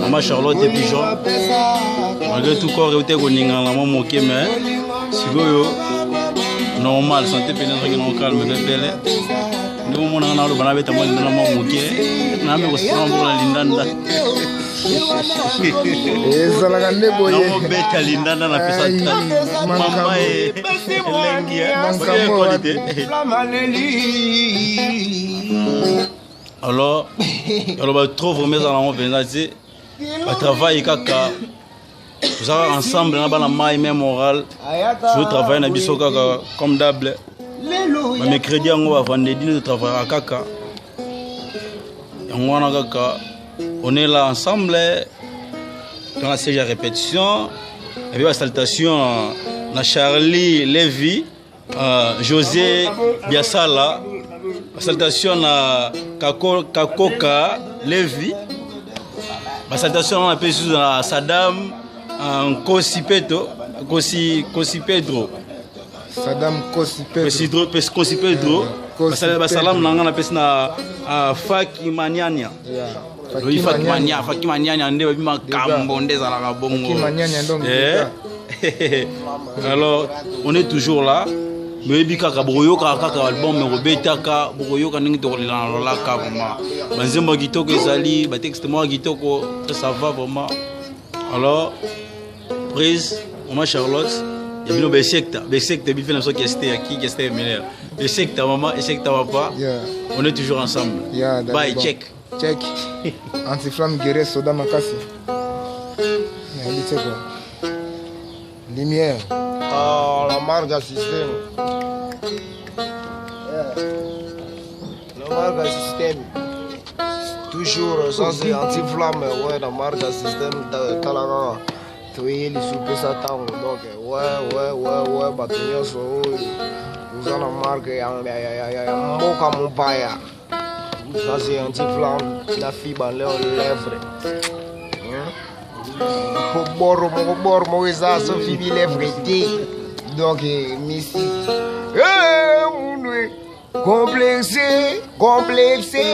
Maman Charlotte et Pigeon. Malgré tout corps et au ninga la maman moqué mais si vous normal santé pénétrée qui n'ont calme mais belle. Nous mon ana le banabe tamal na maman moqué. Na me ko sango la lindanda. Ezala kande boye. Na mo beta lindanda na pesa mama e lengia. Bonne qualité. Alors va trop vraiment dans mon venage. Va travailler kaka. Nous avons ensemble na bana mai même moral. Je travaille na biso kaka comme d'hab. Mais mercredi on va vendredi nous travaillons à kaka. On a kaka. On est là ensemble dans la série de répétition. Et puis la salutation à Charlie Lévy, José Biasala. La salutation à Kakoka Lévy. La salutation à Saddam Kosi Pedro. Saddam Kosi Pedro. Salam nanga na Faki Maniania. Faki Maniania nde bima kambo ndeza la bongo. Alors on est toujours là. Mais bika ka boyoka kaka album mais robetaka boyoka ningi to la ka vraiment. Banzemba kitoko ezali, ba texte moi kitoko, ça va vraiment. Alors prise Maman Charlotte et bien besekta bi fait notre question qui est meilleur. Besekta maman et sekta papa. On est toujours ensemble. Bye check. Anti-flamme guerrier soda makasi. Lumière. La marque système. La marque système. Toujours sans anti-flamme, ouais, la marque système de Talaga. Oui, les soupes s'attendent. Donc, ouais, bâtonnier sur eux. Nous avons la marque, il y a un mot comme mon paya. Ça, c'est anti-flamme, la fibre dans leurs lèvres. Mon ça, ça fait des lèvres. Donc, Messi. Complexé.